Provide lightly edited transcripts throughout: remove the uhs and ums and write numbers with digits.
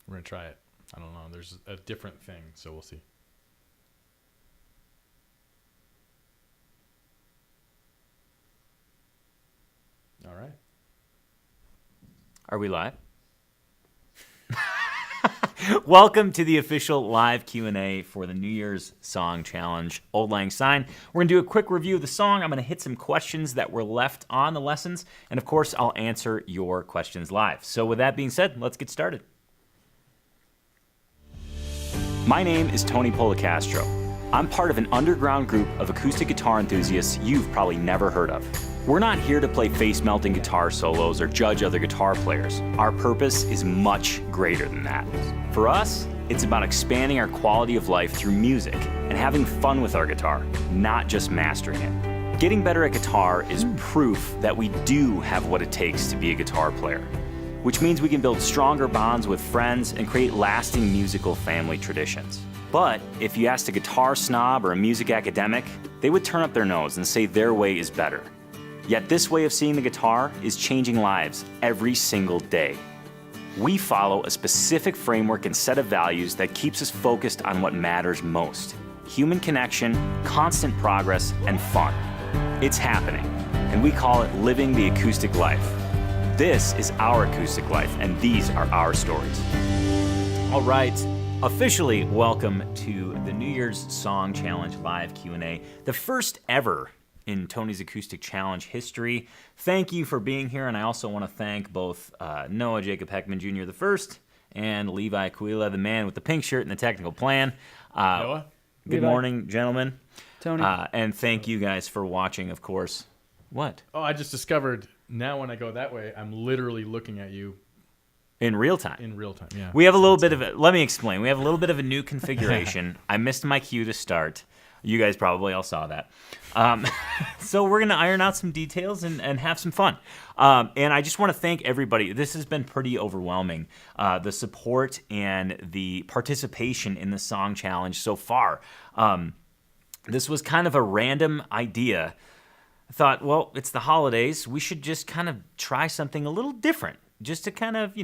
We're going to try it. I don't know. There's a different thing, so we'll see. All right. Are we live? Welcome to the official live Q&A for the New Year's Song Challenge, Auld Lang Syne. We're going to do a quick review of the song. I'm going to hit some questions that were left on the lessons. And of course, I'll answer your questions live. So with that being said, let's get started. My name is Tony Policastro. I'm part of an underground group of acoustic guitar enthusiasts you've probably never heard of. We're not here to play face-melting guitar solos or judge other guitar players. Our purpose is much greater than that. For us, it's about expanding our quality of life through music and having fun with our guitar, not just mastering it. Getting better at guitar is proof that we do have what it takes to be a guitar player, which means we can build stronger bonds with friends and create lasting musical family traditions. But if you asked a guitar snob or a music academic, they would turn up their nose and say their way is better. Yet this way of seeing the guitar is changing lives every single day. We follow a specific framework and set of values that keeps us focused on what matters most: human connection, constant progress, and fun. It's happening, and we call it living the acoustic life. This is our acoustic life, and these are our stories. All right, officially welcome to the New Year's Song Challenge live Q&A, the first ever in Tony's Acoustic Challenge history. Thank you for being here, and I also want to thank both Noah Jacob Heckman Jr. the first and Levi Aquila, the man with the pink shirt and the technical plan. Noah? Good morning, gentlemen. Tony. And thank you guys for watching, of course. What? Oh, I just discovered now when I go that way, I'm literally looking at you In real time. in real time. Yeah. We have a little bit of it. Let me explain. We have a little bit of a new configuration. I missed my cue to start. You guys probably all saw that. So we're going to iron out some details and have some fun. And I just want to thank everybody. This has been pretty overwhelming, the support and the participation in the song challenge so far. This was kind of a random idea. I thought, well, it's the holidays. We should just kind of try something a little different, just to kind of,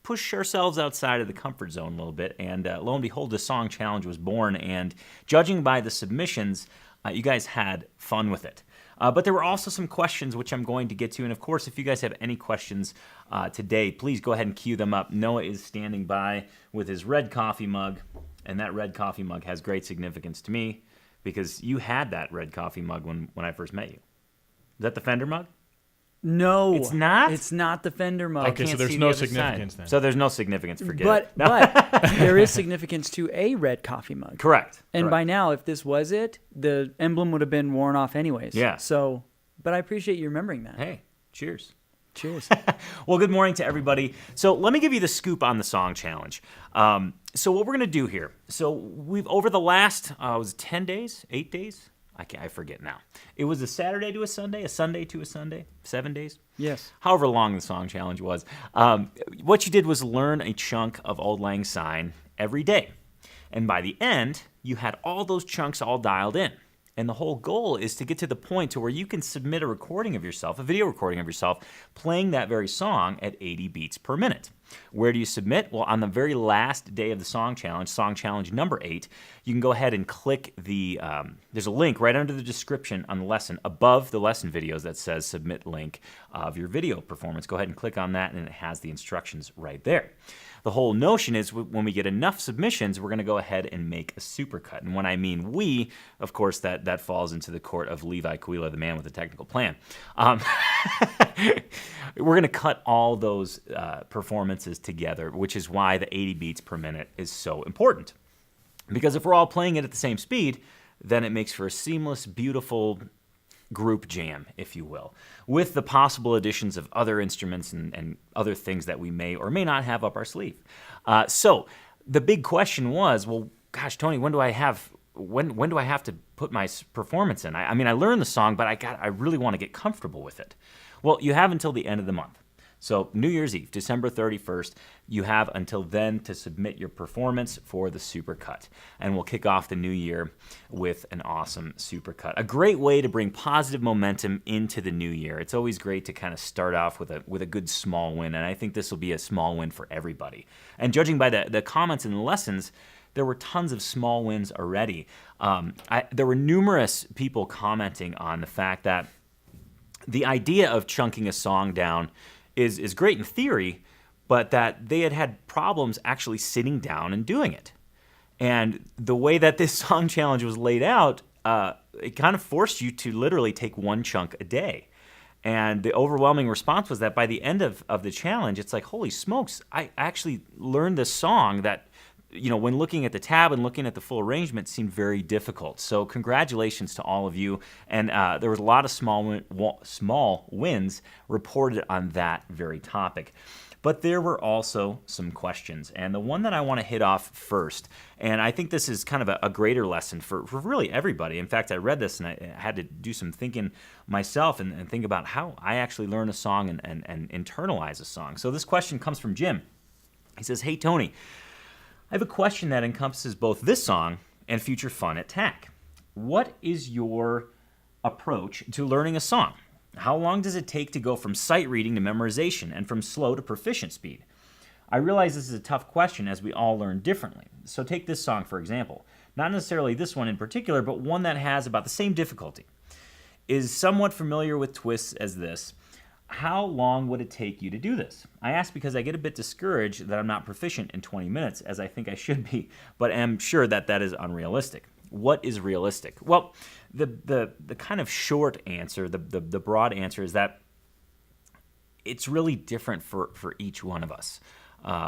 push ourselves outside of the comfort zone a little bit. And lo and behold, the song challenge was born. And judging by the submissions, you guys had fun with it. But there were also some questions which I'm going to get to. And of course, if you guys have any questions today, please go ahead and queue them up. Noah is standing by with his red coffee mug. And that red coffee mug has great significance to me because you had that red coffee mug when I first met you. Is that the Fender mug? No. It's not? It's not the Fender mug. Okay, so Can't there's see no the other significance side. then. So there's no significance. Forget it. But there is significance to a red coffee mug. Correct. And Correct. by now, if this was it, the emblem would have been worn off anyways. Yeah. So, but I appreciate you remembering that. Hey, cheers. Cheers. Well, good morning to everybody. So let me give you the scoop on the song challenge. So what we're going to do here, so we've, over the last, was it 10 days, 8 days? I forget now. It was a Saturday to a Sunday to a Sunday, 7 days? Yes. However long the song challenge was. What you did was learn a chunk of Auld Lang Syne every day. And by the end, you had all those chunks all dialed in. And the whole goal is to get to the point to where you can submit a recording of yourself, a video recording of yourself, playing that very song at 80 beats per minute. Where do you submit? Well, on the very last day of the song challenge number 8, you can go ahead and click the, there's a link right under the description on the lesson, above the lesson videos that says submit link of your video performance. Go ahead and click on that and it has the instructions right there. The whole notion is when we get enough submissions, we're going to go ahead and make a supercut. And when I mean we, of course, that falls into the court of Levi Aquila, the man with the technical plan. We're going to cut all those performances together, which is why the 80 beats per minute is so important. Because if we're all playing it at the same speed, then it makes for a seamless, beautiful group jam, if you will, with the possible additions of other instruments and other things that we may or may not have up our sleeve. So the big question was, well, gosh, Tony, when do I have to put my performance in? I mean, I learned the song, but I really want to get comfortable with it. Well, you have until the end of the month. So New Year's Eve, December 31st, you have until then to submit your performance for the Supercut. And we'll kick off the new year with an awesome Supercut. A great way to bring positive momentum into the new year. It's always great to kind of start off with a good small win, and I think this will be a small win for everybody. And judging by the comments and the lessons, there were tons of small wins already. There were numerous people commenting on the fact that the idea of chunking a song down is great in theory, but that they had problems actually sitting down and doing it. And the way that this song challenge was laid out, it kind of forced you to literally take one chunk a day. And the overwhelming response was that by the end of the challenge, it's like, holy smokes, I actually learned this song that, when looking at the tab and looking at the full arrangement, seemed very difficult. So congratulations to all of you. And there was a lot of small wins reported on that very topic. But there were also some questions. And the one that I want to hit off first, and I think this is kind of a greater lesson for really everybody. In fact, I read this and I had to do some thinking myself and think about how I actually learn a song and internalize a song. So this question comes from Jim. He says, "Hey, Tony, I have a question that encompasses both this song and future fun at TAC. What is your approach to learning a song? How long does it take to go from sight reading to memorization and from slow to proficient speed? I realize this is a tough question as we all learn differently. So take this song, for example. Not necessarily this one in particular, but one that has about the same difficulty. Is somewhat familiar with twists as this. How long would it take you to do this? I ask because I get a bit discouraged that I'm not proficient in 20 minutes, as I think I should be, but am sure that is unrealistic. What is realistic?" Well, the kind of short answer, the broad answer is that it's really different for each one of us.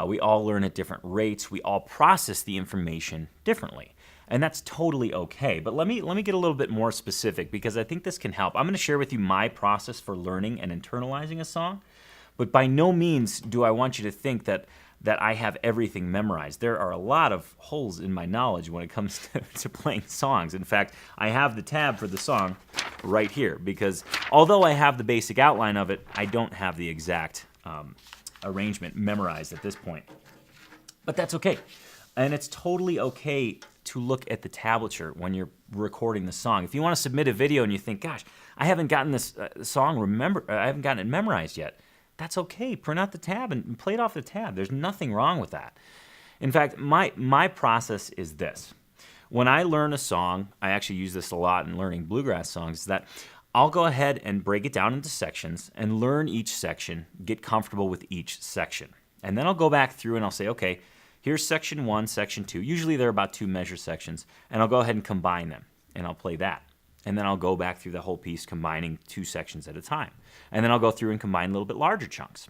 We all learn at different rates. We all process the information differently. And that's totally okay. But let me get a little bit more specific because I think this can help. I'm going to share with you my process for learning and internalizing a song. But by no means do I want you to think that I have everything memorized. There are a lot of holes in my knowledge when it comes to playing songs. In fact, I have the tab for the song right here because although I have the basic outline of it, I don't have the exact arrangement memorized at this point. But that's okay. And it's totally okay to look at the tablature when you're recording the song. If you want to submit a video and you think, gosh, I haven't gotten this song I haven't gotten it memorized yet, that's okay. Print out the tab and play it off the tab. There's nothing wrong with that. In fact, my process is this. When I learn a song, I actually use this a lot in learning bluegrass songs, is that I'll go ahead and break it down into sections and learn each section, get comfortable with each section. And then I'll go back through and I'll say, okay, here's section 1, section 2. Usually they're about 2 measure sections, and I'll go ahead and combine them, and I'll play that. And then I'll go back through the whole piece combining 2 sections at a time. And then I'll go through and combine a little bit larger chunks.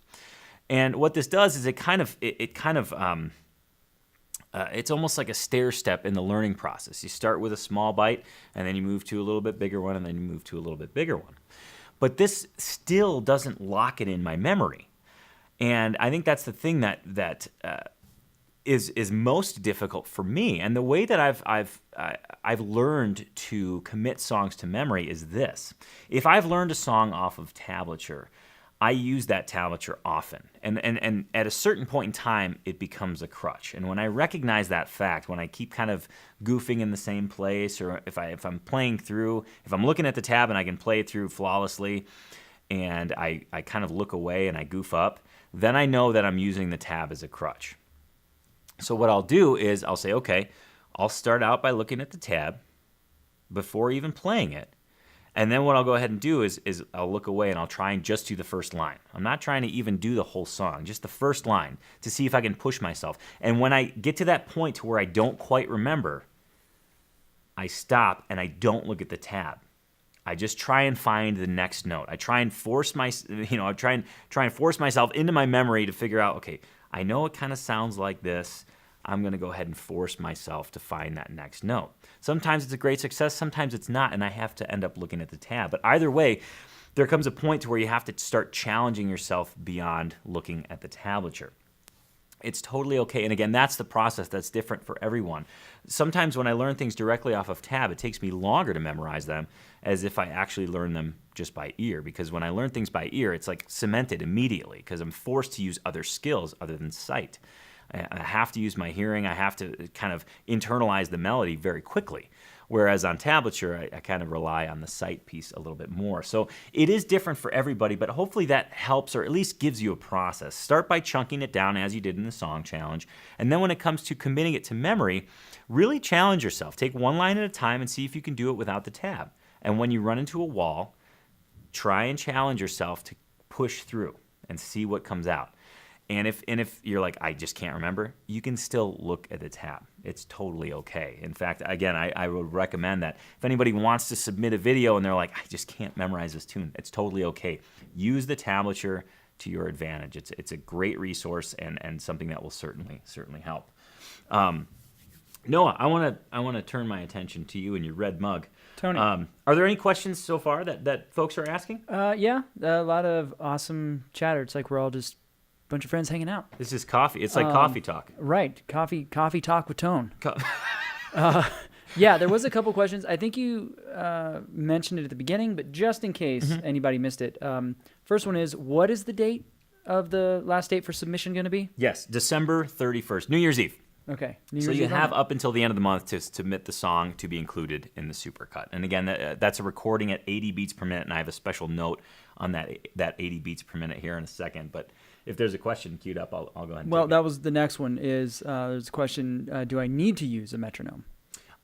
And what this does is it's almost like a stair step in the learning process. You start with a small bite, and then you move to a little bit bigger one, and then you move to a little bit bigger one. But this still doesn't lock it in my memory. And I think that's the thing that is most difficult for me. And the way that I've learned to commit songs to memory is this. If I've learned a song off of tablature, I use that tablature often. And at a certain point in time, it becomes a crutch. And when I recognize that fact, when I keep kind of goofing in the same place, or if I'm playing through, if I'm looking at the tab and I can play it through flawlessly, and I kind of look away and I goof up, then I know that I'm using the tab as a crutch. So what I'll do is I'll say, okay, I'll start out by looking at the tab before even playing it. And then what I'll go ahead and do is I'll look away and I'll try and just do the first line. I'm not trying to even do the whole song, just the first line to see if I can push myself. And when I get to that point to where I don't quite remember, I stop and I don't look at the tab. I just try and find the next note. I try and force myself into my memory to figure out, okay, I know it kind of sounds like this. I'm going to go ahead and force myself to find that next note. Sometimes it's a great success, sometimes it's not, and I have to end up looking at the tab. But either way, there comes a point to where you have to start challenging yourself beyond looking at the tablature. It's totally okay. And again, that's the process that's different for everyone. Sometimes when I learn things directly off of tab, it takes me longer to memorize them as if I actually learn them just by ear. Because when I learn things by ear, it's like cemented immediately because I'm forced to use other skills other than sight. I have to use my hearing. I have to kind of internalize the melody very quickly. Whereas on tablature, I kind of rely on the sight piece a little bit more. So it is different for everybody, but hopefully that helps or at least gives you a process. Start by chunking it down as you did in the song challenge. And then when it comes to committing it to memory, really challenge yourself. Take one line at a time and see if you can do it without the tab. And when you run into a wall, try and challenge yourself to push through and see what comes out. And if you're like, I just can't remember, you can still look at the tab. It's totally okay. In fact, again, I would recommend that. If anybody wants to submit a video and they're like, I just can't memorize this tune, it's totally okay. Use the tablature to your advantage. It's a great resource and something that will certainly help. Noah, I want to turn my attention to you and your red mug. Tony. Are there any questions so far that folks are asking? Yeah, a lot of awesome chatter. It's like we're all just bunch of friends hanging out. This is coffee. It's like coffee talk. Right. Coffee talk with Tone. Yeah, there was a couple questions. I think you mentioned it at the beginning, but just in case anybody missed it. First one is, what is the date of the last date for submission going to be? Yes, December 31st, New Year's Eve. Okay. So you have up until the end of the month to submit the song to be included in the supercut. And again, that's a recording at 80 beats per minute, and I have a special note on that 80 beats per minute here in a second. But if there's a question queued up, I'll go ahead and Well, take it. that was the next one is, there's a question, do I need to use a metronome?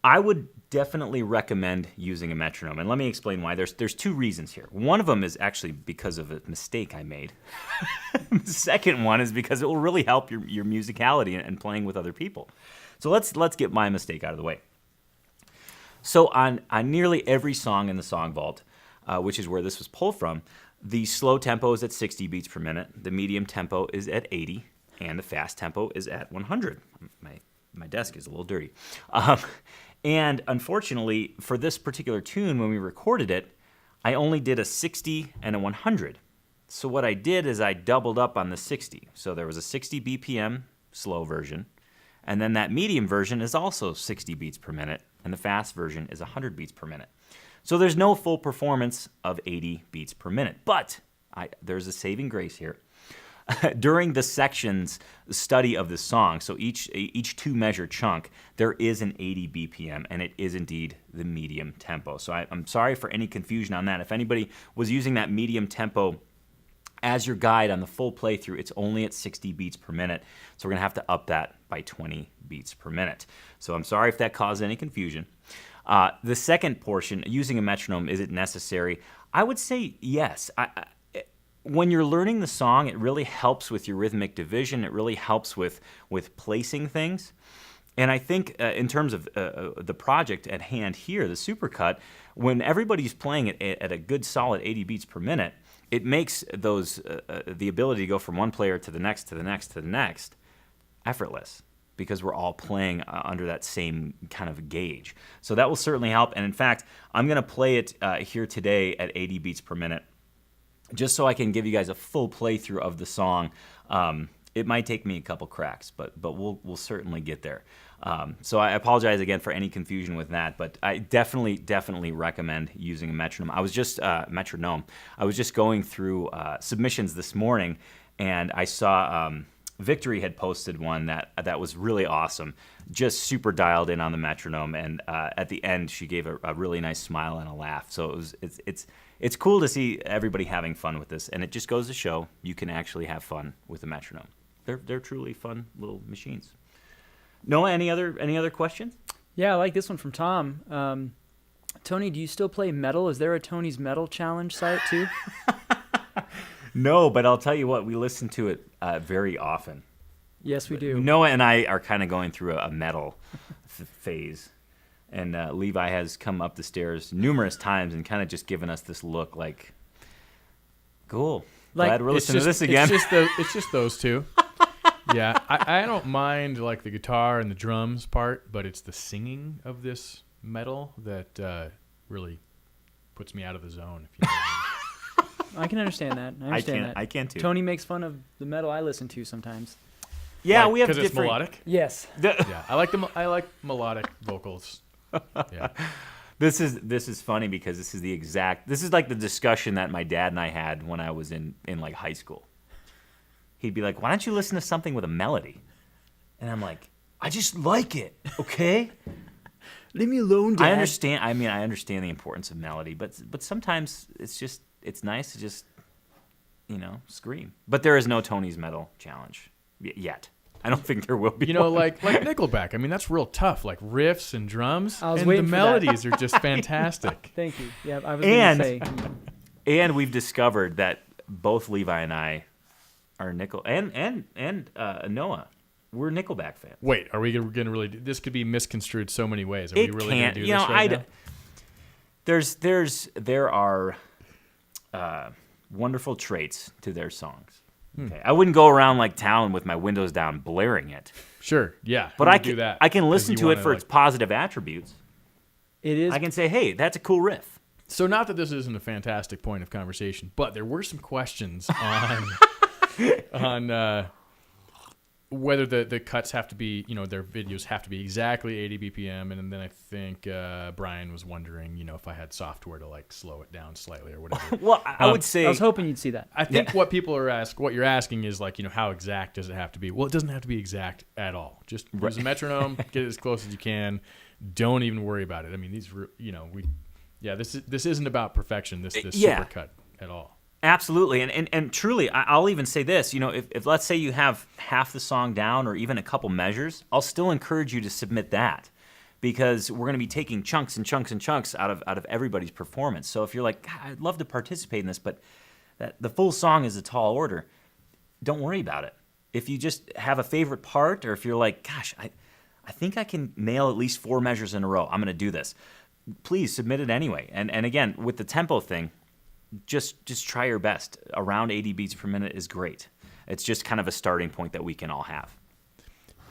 I would definitely recommend using a metronome, and let me explain why. There's two reasons here. One of them is actually because of a mistake I made. The second one is because it will really help your musicality and playing with other people. So let's get my mistake out of the way. So on nearly every song in the Song Vault, which is where this was pulled from, the slow tempo is at 60 beats per minute, the medium tempo is at 80, and the fast tempo is at 100. My desk is a little dirty. And unfortunately, for this particular tune, when we recorded it, I only did a 60 and a 100. So what I did is I doubled up on the 60. So there was a 60 BPM slow version, and then that medium version is also 60 beats per minute, and the fast version is 100 beats per minute. So there's no full performance of 80 beats per minute. But there's a saving grace here. During the sections study of the song, so each two-measure chunk, there is an 80 BPM, and it is indeed the medium tempo. So I'm sorry for any confusion on that. If anybody was using that medium tempo as your guide on the full playthrough, it's only at 60 beats per minute, so we're going to have to up that by 20 beats per minute. So I'm sorry if that caused any confusion. The second portion, using a metronome, is it necessary? I would say yes. When you're learning the song, it really helps with your rhythmic division. It really helps with placing things. And I think in terms of the project at hand here, the supercut, when everybody's playing it at a good solid 80 beats per minute, it makes those the ability to go from one player to the next, to the next, to the next, effortless, because we're all playing under that same kind of gauge. So that will certainly help. And in fact, I'm going to play it here today at 80 beats per minute, just so I can give you guys a full playthrough of the song. It might take me a couple cracks, but we'll certainly get there. So I apologize again for any confusion with that, but I definitely recommend using a metronome. I was just going through submissions this morning, and I saw Victory had posted one that was really awesome, just super dialed in on the metronome, and at the end she gave a really nice smile and a laugh. So it's cool to see everybody having fun with this, and it just goes to show you can actually have fun with a metronome. They're truly fun little machines. Noah, any other questions? Yeah, I like this one from Tom. Tony, do you still play metal? Is there a Tony's Metal Challenge site too? No, but I'll tell you what, we listen to it very often. Yes, we do. Noah and I are kind of going through a metal phase, and Levi has come up the stairs numerous times and kind of just given us this look like, cool, glad we're listening to this again. It's just those two. Yeah, I don't mind like the guitar and the drums part, but it's the singing of this metal that really puts me out of the zone. If you know what I mean. I can understand that. I understand that. I can too. Tony makes fun of the metal I listen to sometimes. Yeah, Like, we have because it's different. melodic. Yes. Yeah, I like melodic vocals. Yeah. This is funny because this is like the discussion that my dad and I had when I was in like high school. He'd be like, "Why don't you listen to something with a melody?" And I'm like, "I just like it, okay?" Leave me alone, Dad. I understand. I mean, I understand the importance of melody, but sometimes it's nice to just scream. But there is no Tony's Metal Challenge yet. I don't think there will be. Like Nickelback. I mean, that's real tough. Like riffs and drums, I was and waiting the for that. melodies are just fantastic. Thank you. Yeah, I was going to say. And we've discovered that both Levi and I are and Noah, we're Nickelback fans. Wait, are we going to really? This could be misconstrued so many ways. Are It we really going can't. to do this right now? There are wonderful traits to their songs. Okay. I wouldn't go around like town with my windows down blaring it, Sure, yeah. but who I would do can that. I can 'Cause listen you to it wanna, for its positive attributes. It is. I can say, hey, that's a cool riff. So not that this isn't a fantastic point of conversation, but there were some questions on whether the cuts have to be, their videos have to be exactly 80 BPM, and then I think Brian was wondering, if I had software to like slow it down slightly or whatever. Well, I would say I was hoping you'd see that. I think what you're asking is like, how exact does it have to be? Well, it doesn't have to be exact at all. Just use a metronome, get it as close as you can. Don't even worry about it. I mean, this isn't about perfection. This supercut at all. absolutely, and truly, I'll even say this. If let's say you have half the song down or even a couple measures, I'll still encourage you to submit that, because we're going to be taking chunks and chunks and chunks out of everybody's performance. So if you're like, God, I'd love to participate in this, but the full song is a tall order, don't worry about it. If you just have a favorite part, or if you're like, gosh, I think I can nail at least 4 measures in a row, I'm going to do this, please submit it anyway. And again, with the tempo thing, just try your best. Around 80 beats per minute is great. It's just kind of a starting point that we can all have.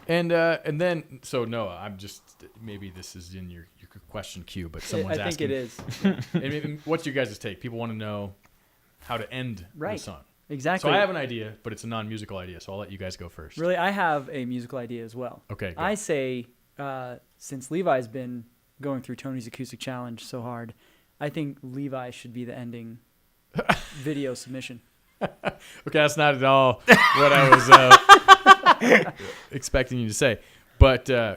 And then, so Noah, I'm just, maybe this is in your question queue, but someone's I think asking. it is. And what's your guys' take? People want to know how to end the song. Exactly. So I have an idea, but it's a non-musical idea, so I'll let you guys go first. Really, I have a musical idea as well. Okay, go. I say, since Levi's been going through Tony's Acoustic Challenge so hard, I think Levi should be the ending video submission. Okay, that's not at all what I was expecting you to say. But how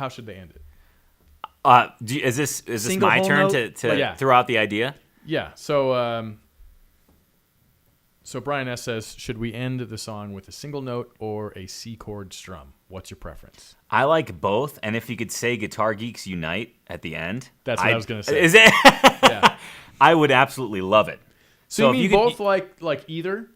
should they end it? Is this Single my whole turn note? to throw out the idea? Yeah. So Brian S says, should we end the song with a single note or a C chord strum? What's your preference? I like both, and if you could say Guitar Geeks Unite at the end. That's what I was going to say. Is it? Yeah. I would absolutely love it. So you if mean you could- both like either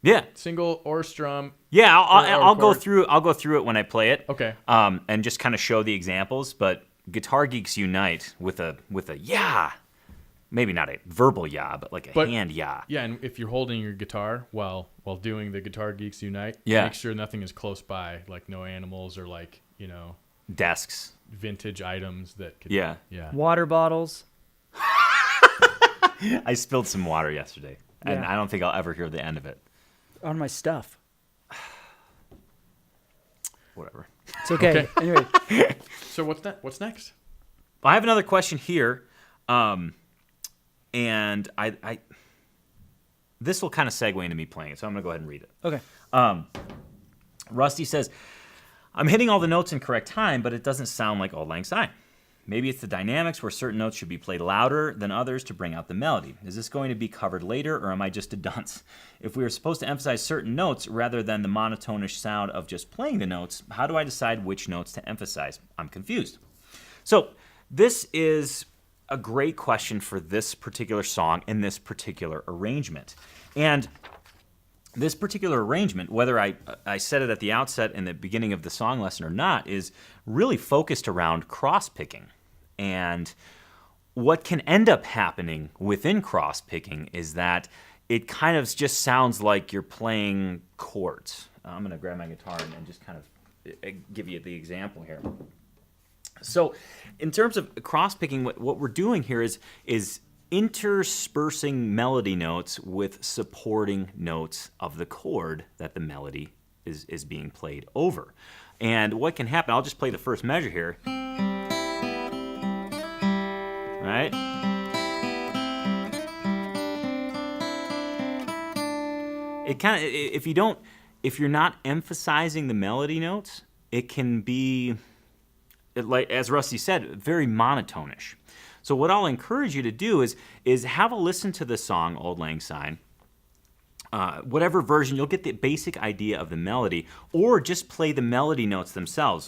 Yeah. single or strum? Yeah, Or I'll go chord. through. I'll go through it when I play it. Okay. And just kind of show the examples. But Guitar Geeks Unite with a yeah, maybe not a verbal yeah, but like a hand yeah. Yeah, and if you're holding your guitar while doing the Guitar Geeks Unite, Yeah. make sure nothing is close by, like no animals or like, Desks. vintage items that could Yeah. Water bottles. I spilled some water yesterday, and Yeah. I don't think I'll ever hear the end of it. On my stuff. Whatever. It's okay. Anyway, So what's next? I have another question here, and I this will kind of segue into me playing it, so I'm gonna go ahead and read it. okay. Rusty says, I'm hitting all the notes in correct time, but it doesn't sound like Auld Lang Syne. Maybe it's the dynamics where certain notes should be played louder than others to bring out the melody. Is this going to be covered later, or am I just a dunce? If we are supposed to emphasize certain notes rather than the monotonish sound of just playing the notes, how do I decide which notes to emphasize? I'm confused. So this is a great question for this particular song in this particular arrangement. And this particular arrangement, whether I said it at the outset in the beginning of the song lesson or not, is really focused around cross-picking. And what can end up happening within cross-picking is that it kind of just sounds like you're playing chords. I'm going to grab my guitar and just kind of give you the example here. So in terms of cross-picking, what we're doing here is interspersing melody notes with supporting notes of the chord that the melody is being played over. And what can happen, I'll just play the first measure here. Right? It kind of, if you're not emphasizing the melody notes, it can be, like as Rusty said, very monotonish. So what I'll encourage you to do is have a listen to the song Auld Lang Syne. Whatever version, you'll get the basic idea of the melody, or just play the melody notes themselves.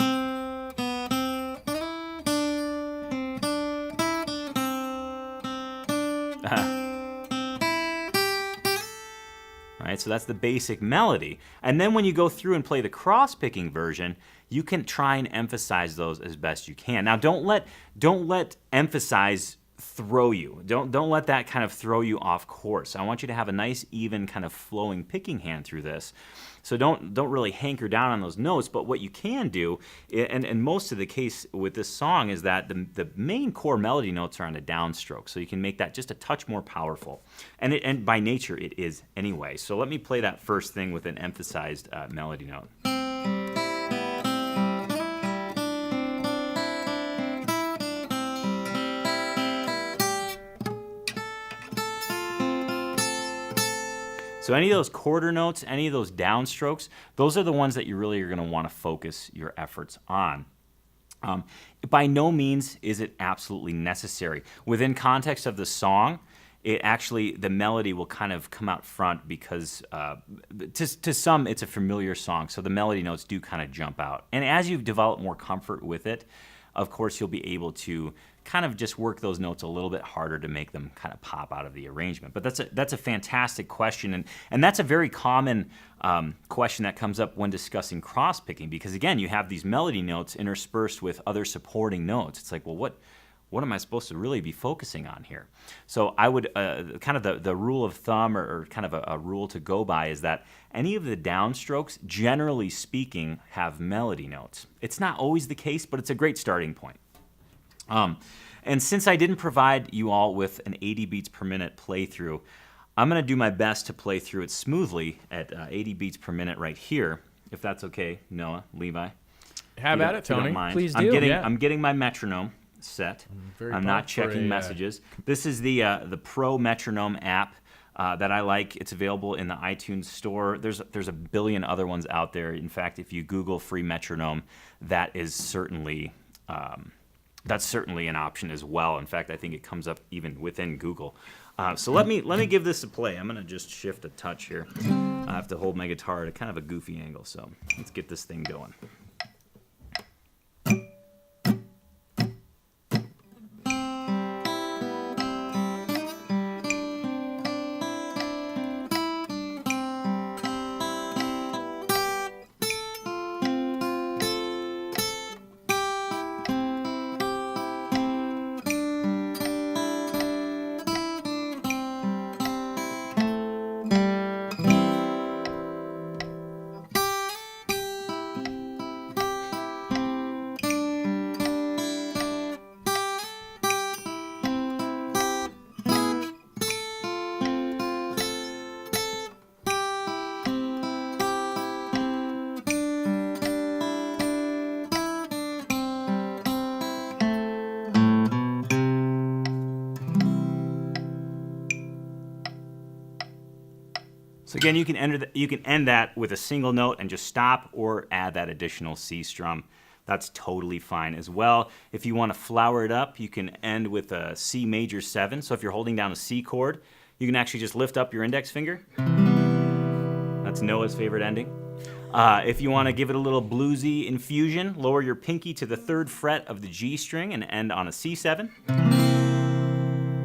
Right, so that's the basic melody. And then when you go through and play the cross-picking version, you can try and emphasize those as best you can. Now, don't let emphasize throw you. Don't let that kind of throw you off course. I want you to have a nice, even kind of flowing picking hand through this. So don't really hanker down on those notes. But what you can do, and most of the case with this song, is that the main core melody notes are on a downstroke. So you can make that just a touch more powerful. And by nature, it is anyway. So let me play that first thing with an emphasized melody note. So any of those quarter notes, any of those downstrokes, those are the ones that you really are going to want to focus your efforts on. By no means is it absolutely necessary. Within context of the song, the melody will kind of come out front because to some it's a familiar song, so the melody notes do kind of jump out. And as you've developed more comfort with it, of course you'll be able to kind of just work those notes a little bit harder to make them kind of pop out of the arrangement. But that's a fantastic question, and that's a very common question that comes up when discussing cross-picking, because again, you have these melody notes interspersed with other supporting notes. It's like, well, what am I supposed to really be focusing on here? So I would, kind of the rule of thumb or kind of a rule to go by is that any of the downstrokes, generally speaking, have melody notes. It's not always the case, but it's a great starting point. And since I didn't provide you all with an 80 beats per minute playthrough, I'm going to do my best to play through it smoothly at 80 beats per minute right here, if that's okay, Noah, Levi. Have at it, Tony. Please do. I'm getting my metronome set. I'm not checking messages. This is the Pro Metronome app that I like. It's available in the iTunes store. There's a billion other ones out there. In fact, if you Google free metronome, that is certainly that's certainly an option as well. In fact, I think it comes up even within Google. So let me give this a play. I'm going to just shift a touch here. I have to hold my guitar at a kind of a goofy angle, so let's get this thing going. So again, you can end that with a single note and just stop, or add that additional C strum. That's totally fine as well. If you want to flower it up, you can end with a C major 7. So if you're holding down a C chord, you can actually just lift up your index finger. That's Noah's favorite ending. If you want to give it a little bluesy infusion, lower your pinky to the 3rd fret of the G string and end on a C7.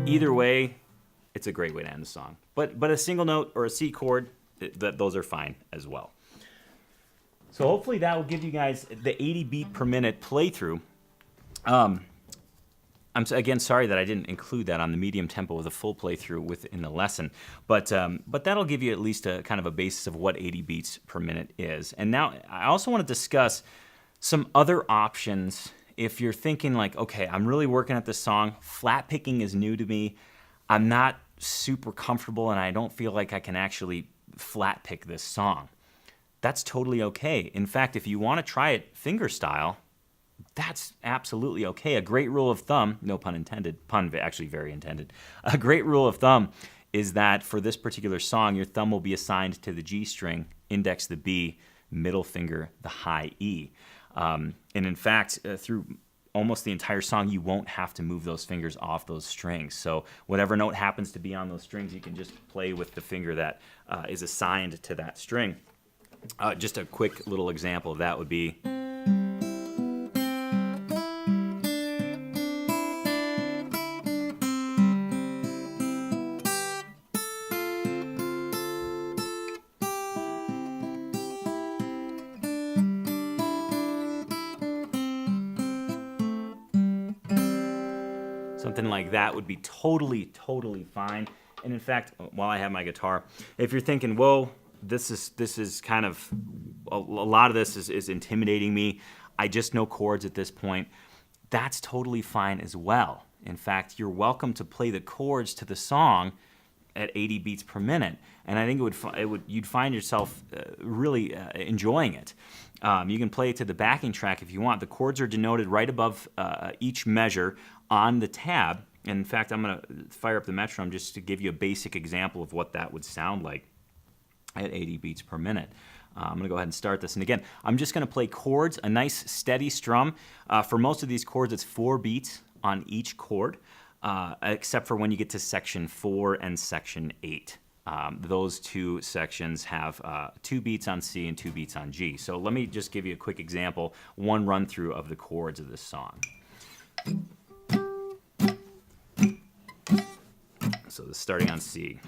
Either way, it's a great way to end the song. But a single note or a C chord, those are fine as well. So hopefully that will give you guys the 80 beat per minute playthrough. I'm again sorry that I didn't include that on the medium tempo with a full playthrough within the lesson, but that'll give you at least a kind of a basis of what 80 beats per minute is. And now I also want to discuss some other options if you're thinking like, okay, I'm really working at this song, flat picking is new to me, I'm not super comfortable and I don't feel like I can actually flat pick this song. that's totally okay. In fact, if you want to try it finger style, that's absolutely okay. A great rule of thumb, no pun intended, pun actually very intended. A great rule of thumb is that for this particular song, your thumb will be assigned to the G string, index the B, middle finger the high E. And in fact, through almost the entire song, you won't have to move those fingers off those strings. So whatever note happens to be on those strings, you can just play with the finger that is assigned to that string. Just a quick little example of that would be... Something like that would be totally fine. And in fact, while I have my guitar, if you're thinking, whoa, this is kind of, a lot of this is intimidating me, I just know chords at this point, that's totally fine as well. In fact, you're welcome to play the chords to the song at 80 beats per minute, and I think you'd find yourself really enjoying it. You can play it to the backing track if you want. The chords are denoted right above each measure on the tab. And in fact, I'm going to fire up the metronome just to give you a basic example of what that would sound like at 80 beats per minute. I'm going to go ahead and start this. And again, I'm just going to play chords, a nice steady strum. For most of these chords, it's 4 beats on each chord, except for when you get to section 4 and section 8. Those two sections have 2 beats on C and 2 beats on G. So let me just give you a quick example, one run through of the chords of this song. So this is starting on C.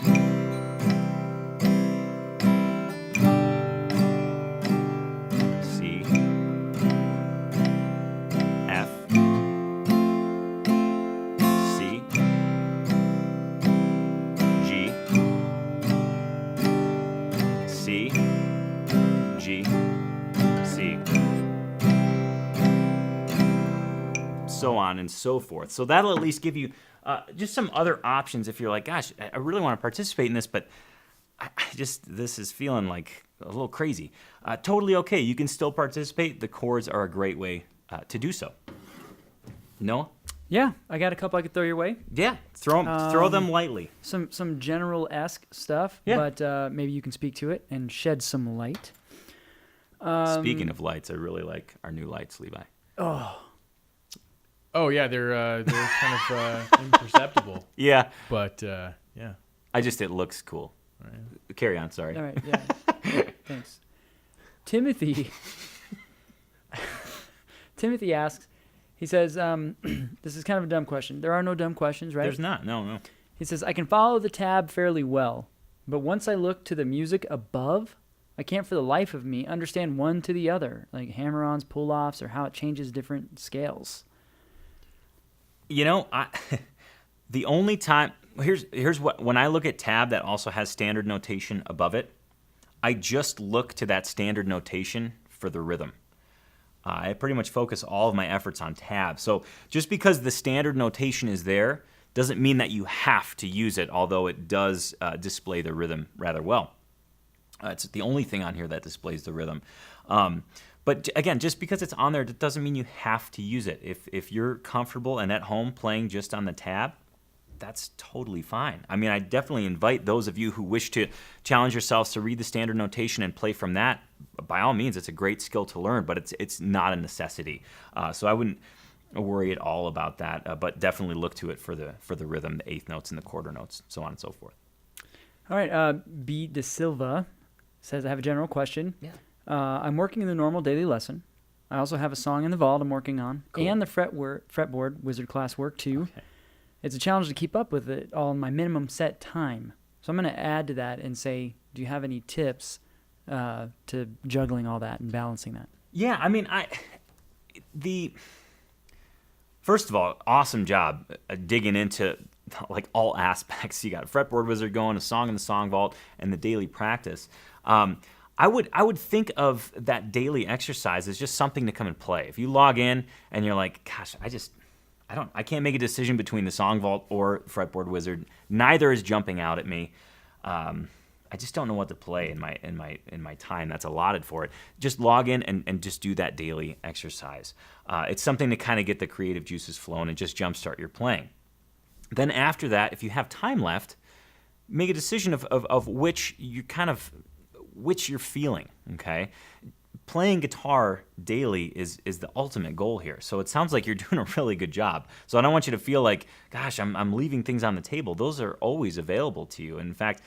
C, F, C, G, C, G, C, so on and so forth. So that'll at least give you just some other options if you're like, gosh, I really want to participate in this, but this is feeling like a little crazy. Totally okay. You can still participate. The chords are a great way to do so. Noah? Yeah, I got a couple I could throw your way. Yeah, throw them lightly. Some general-esque stuff, Yeah. but maybe you can speak to it and shed some light. Speaking of lights, I really like our new lights, Levi. Oh yeah, they're kind of imperceptible, Yeah, but yeah. it looks cool. Right. Carry on, sorry. All right, yeah. Thanks. Timothy asks, he says, this is kind of a dumb question. There are no dumb questions, right? There's not, no. He says, I can follow the tab fairly well, but once I look to the music above, I can't for the life of me understand one to the other, like hammer-ons, pull-offs, or how it changes different scales. You know, the only time here's what, when I look at tab that also has standard notation above it, I just look to that standard notation for the rhythm. I pretty much focus all of my efforts on tab. So just because the standard notation is there doesn't mean that you have to use it, although it does display the rhythm rather well. It's the only thing on here that displays the rhythm. But again, just because it's on there, that doesn't mean you have to use it. If you're comfortable and at home playing just on the tab, that's totally fine. I mean, I definitely invite those of you who wish to challenge yourselves to read the standard notation and play from that. By all means, it's a great skill to learn, but it's not a necessity. So I wouldn't worry at all about that, but definitely look to it for the rhythm, the eighth notes and the quarter notes, so on and so forth. All right, B. De Silva says, I have a general question. Yeah. I'm working in the normal daily lesson. I also have a song in the vault I'm working on, Cool. and the fretboard wizard class work too. Okay. It's a challenge to keep up with it all in my minimum set time. So I'm going to add to that and say, do you have any tips to juggling all that and balancing that? Yeah, I mean, first of all, awesome job digging into like all aspects. You got a fretboard wizard going, a song in the song vault, and the daily practice. I would think of that daily exercise as just something to come and play. If you log in and you're like, gosh, I can't make a decision between the song vault or fretboard wizard. Neither is jumping out at me. I just don't know what to play in my time that's allotted for it. Just log in and just do that daily exercise. It's something to kind of get the creative juices flowing and just jumpstart your playing. Then after that, if you have time left, make a decision of which you're feeling, okay? Playing guitar daily is the ultimate goal here. So it sounds like you're doing a really good job. So I don't want you to feel like, gosh, I'm leaving things on the table. Those are always available to you. In fact,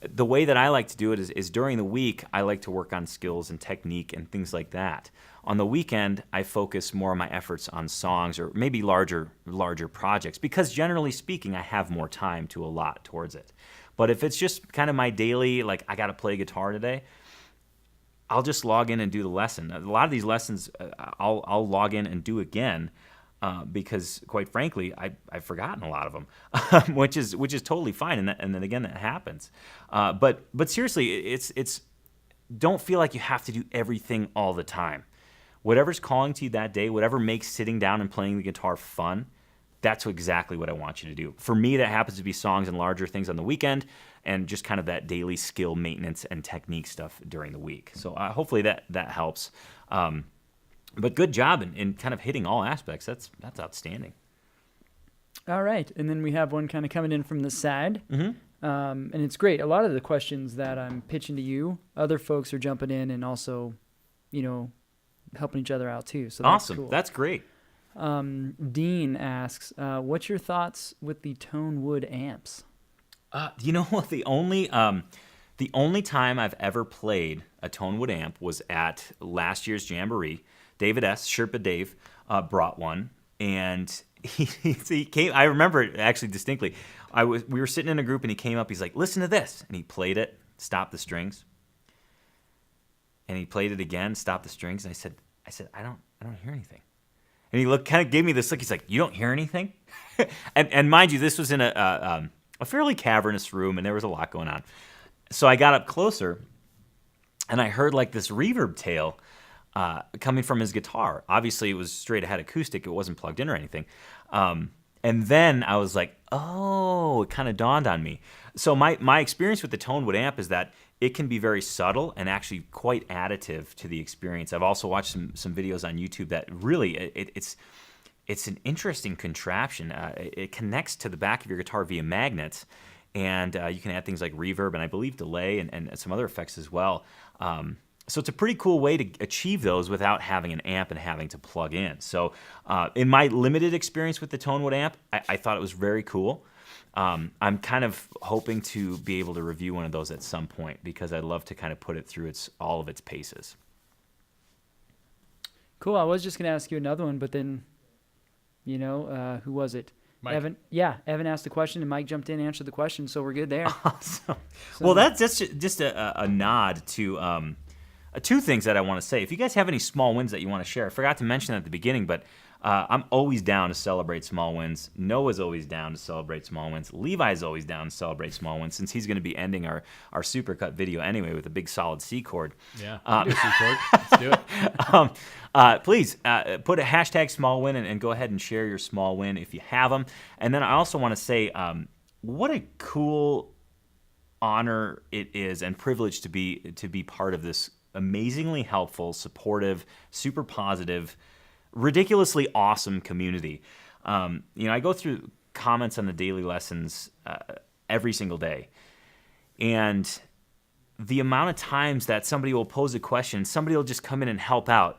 the way that I like to do it is during the week, I like to work on skills and technique and things like that. On the weekend, I focus more of my efforts on songs or maybe larger projects because generally speaking, I have more time to allot towards it. But if it's just kind of my daily, like I got to play guitar today, I'll just log in and do the lesson. A lot of these lessons, I'll log in and do again because, quite frankly, I've forgotten a lot of them, which is totally fine. And then again, that happens. But seriously, it's don't feel like you have to do everything all the time. Whatever's calling to you that day, whatever makes sitting down and playing the guitar fun, that's exactly what I want you to do. For me, that happens to be songs and larger things on the weekend and just kind of that daily skill maintenance and technique stuff during the week. So hopefully that helps. But good job in kind of hitting all aspects. That's outstanding. All right. And then we have one kind of coming in from the side. Mm-hmm. And it's great. A lot of the questions that I'm pitching to you, other folks are jumping in and also, helping each other out too. So that's awesome. cool. That's great. Dean asks, what's your thoughts with the Tone Wood amps? You know what? The only time I've ever played a Tone Wood amp was at last year's Jamboree. David S., Sherpa Dave, brought one, and he came. I remember it actually distinctly. We were sitting in a group, and he came up. He's like, "Listen to this," and he played it, stopped the strings, and he played it again, stopped the strings, and I said, I don't hear anything. And he kind of gave me this look. He's like, "You don't hear anything?" and mind you, this was in a fairly cavernous room, and there was a lot going on. So I got up closer, and I heard like this reverb tail coming from his guitar. Obviously, it was straight ahead acoustic. It wasn't plugged in or anything. And then I was like, oh, it kind of dawned on me. So my experience with the Tone Wood amp is that it can be very subtle and actually quite additive to the experience. I've also watched some videos on YouTube that really, it's an interesting contraption. It connects to the back of your guitar via magnets, and you can add things like reverb and I believe delay and some other effects as well. So it's a pretty cool way to achieve those without having an amp and having to plug in. So in my limited experience with the Tone Wood amp, I thought it was very cool. I'm kind of hoping to be able to review one of those at some point because I'd love to kind of put it through all of its paces. Cool. I was just going to ask you another one, but then, who was it? Mike. Evan. Yeah, Evan asked the question, and Mike jumped in and answered the question, so we're good there. Awesome. Well, that's just a nod to two things that I want to say. If you guys have any small wins that you want to share, I forgot to mention that at the beginning, but I'm always down to celebrate small wins. Noah's always down to celebrate small wins. Levi's always down to celebrate small wins since he's going to be ending our supercut video anyway with a big solid C chord. Yeah, do a C chord. Let's do it. Please put a hashtag small win and go ahead and share your small win if you have them. And then I also want to say what a cool honor it is and privilege to be part of this amazingly helpful, supportive, super positive, ridiculously awesome community. I go through comments on the daily lessons every single day, and the amount of times that somebody will pose a question, somebody will just come in and help out.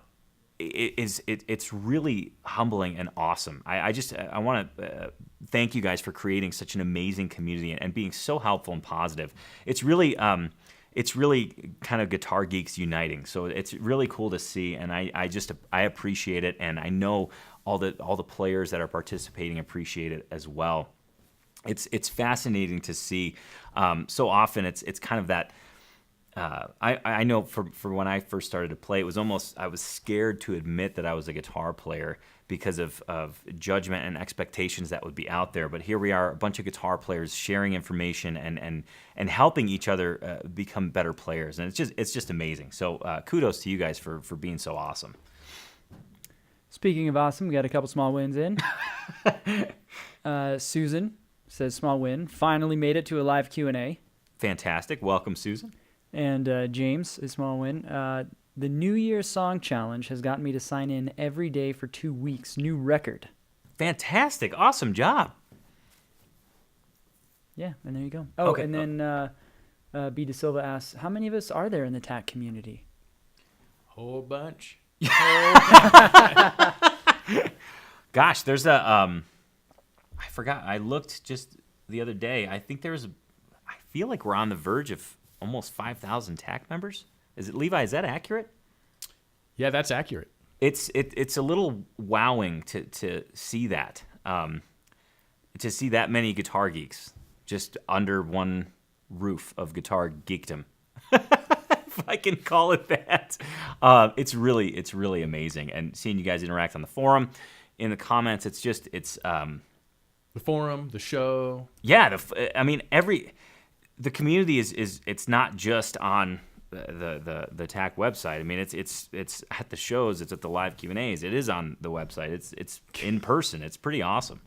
It's really humbling and awesome. I want to thank you guys for creating such an amazing community and being so helpful and positive. It's really kind of guitar geeks uniting. So it's really cool to see, and I appreciate it, and I know all the players that are participating appreciate it as well. It's fascinating to see. So often it's kind of that. I know for when I first started to play, it was almost I was scared to admit that I was a guitar player because of judgment and expectations that would be out there. But here we are, a bunch of guitar players sharing information and helping each other become better players, and it's just amazing. So kudos to you guys for being so awesome. Speaking of awesome, we got a couple small wins in. Susan says small win. Finally made it to a live Q&A. Fantastic. Welcome, Susan. And James, a small win. The New Year's Song Challenge has gotten me to sign in every day for 2 weeks. New record. Fantastic. Awesome job. Yeah, and there you go. Oh, Okay. and then B. De Silva asks, how many of us are there in the TAC community? Whole bunch. Gosh, there's a I forgot. I looked just the other day. I think I feel like we're on the verge of almost 5,000 TAC members. Is it, Levi? Is that accurate? Yeah, that's accurate. It's a little wowing to see that. To see that many guitar geeks just under one roof of guitar geekdom. If I can call it that. It's really amazing. And seeing you guys interact on the forum, in the comments, it's The forum, the show. yeah. The community is it's not just on the TAC website. I mean, it's at the shows, it's at the live Q&As. It is on the website. It's in person. It's pretty awesome.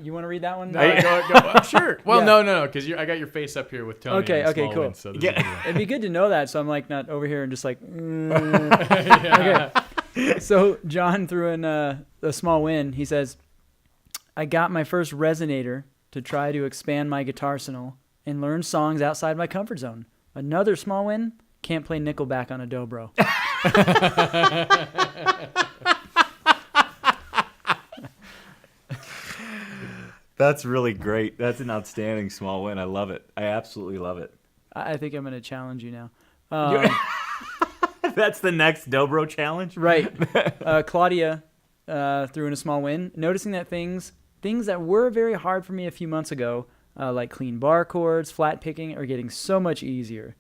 You want to read that one? Go. Sure. Well, Yeah. no, because I got your face up here with Tony. Okay, and cool. Smallwood, so this is a good one. It'd be good to know that, so I'm like not over here and just like. Okay. So John threw in a small win. He says, "I got my first resonator to try to expand my guitar arsenal and learn songs outside my comfort zone. Another small win. Can't play Nickelback on a dobro." That's really great. That's an outstanding small win. I love it. I absolutely love it. I think I'm going to challenge you now. That's the next Dobro challenge? Right. Claudia threw in a small win, noticing that things that were very hard for me a few months ago, like clean bar chords, flat picking, are getting so much easier.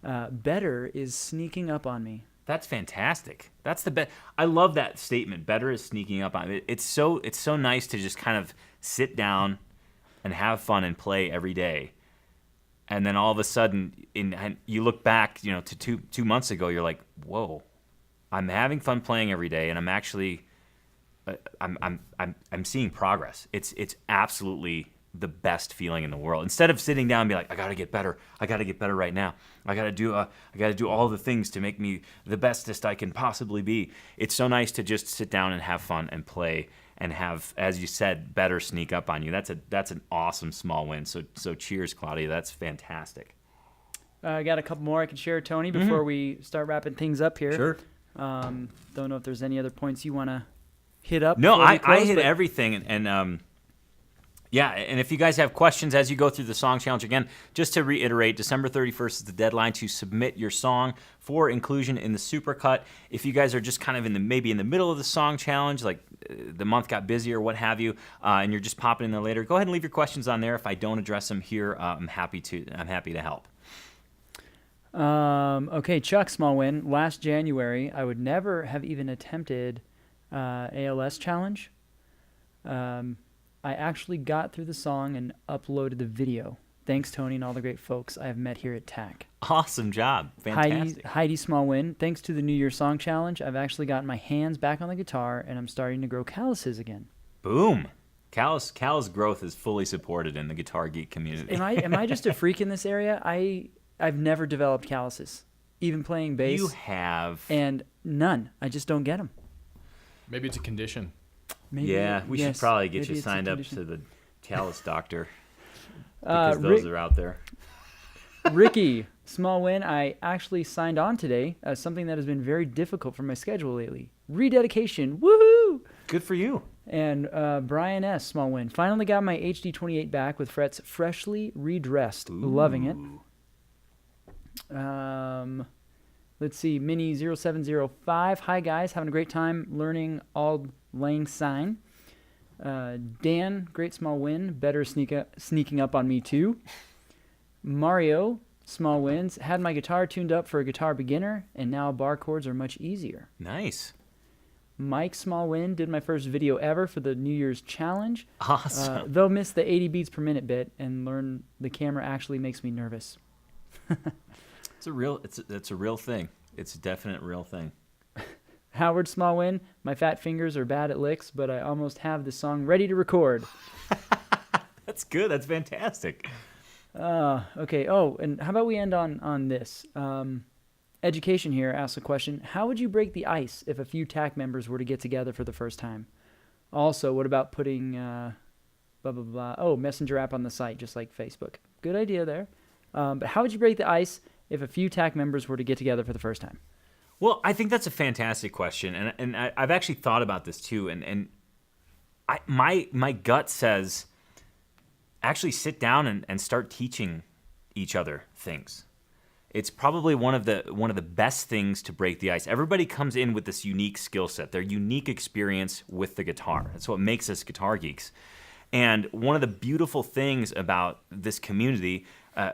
Better is sneaking up on me. That's fantastic. That's the best. I love that statement. Better is sneaking up on it. It's so nice to just kind of sit down and have fun and play every day. And then all of a sudden, and you look back, to two months ago, you're like, whoa, I'm having fun playing every day, and I'm actually, I'm seeing progress. It's absolutely the best feeling in the world. Instead of sitting down and be like, I got to get better right now. I got to do all the things to make me the bestest I can possibly be. It's so nice to just sit down and have fun and play and have, as you said, better sneak up on you. That's an awesome small win. So cheers, Claudia. That's fantastic. I got a couple more I can share, Tony, before we start wrapping things up here. Sure. Don't know if there's any other points you want to hit up. No, before we I close, hit but- everything, and yeah, and if you guys have questions as you go through the song challenge, again, just to reiterate, December 31st is the deadline to submit your song for inclusion in the Supercut. If you guys are just kind of maybe in the middle of the song challenge, like the month got busy or what have you, and you're just popping in there later, go ahead and leave your questions on there. If I don't address them here, I'm happy to help. Okay, Chuck, small win. Last January, I would never have even attempted ALS challenge. I actually got through the song and uploaded the video. Thanks, Tony, and all the great folks I have met here at TAC. Awesome job. Fantastic. Heidi small win. Thanks to the New Year's Song Challenge, I've actually gotten my hands back on the guitar, and I'm starting to grow calluses again. Boom. Callus growth is fully supported in the Guitar Geek community. Am I just a freak in this area? I've never developed calluses, even playing bass. You have. And none. I just don't get them. Maybe it's a condition. Maybe, yeah, we should yes, probably get maybe you it's a signed up condition. to the callus doctor because those are out there. Ricky, small win. I actually signed on today, something that has been very difficult for my schedule lately. Rededication. Woohoo! Good for you. And Brian S., small win. Finally got my HD28 back with frets freshly redressed. Ooh. Loving it. Let's see. Mini 0705. Hi, guys. Having a great time learning Auld Lang Syne. Dan, great small win. Better sneaking up on me, too. Mario, small wins. Had my guitar tuned up for a guitar beginner, and now bar chords are much easier. Nice. Mike, small win. Did my first video ever for the New Year's challenge. Awesome. Though missed the 80 beats per minute bit and learned the camera actually makes me nervous. It's a real thing. It's a definite real thing. Howard, small win. My fat fingers are bad at licks, but I almost have the song ready to record. That's good. That's fantastic. Okay. Oh, and how about we end on this? Education here asks a question. How would you break the ice if a few TAC members were to get together for the first time? Also, what about putting blah, blah, blah. Oh, messenger app on the site, just like Facebook. Good idea there. But how would you break the ice if a few TAC members were to get together for the first time? Well, I think that's a fantastic question, and I've actually thought about this too. And my gut says, actually sit down and start teaching each other things. It's probably one of the best things to break the ice. Everybody comes in with this unique skill set, their unique experience with the guitar. That's what makes us guitar geeks. And one of the beautiful things about this community,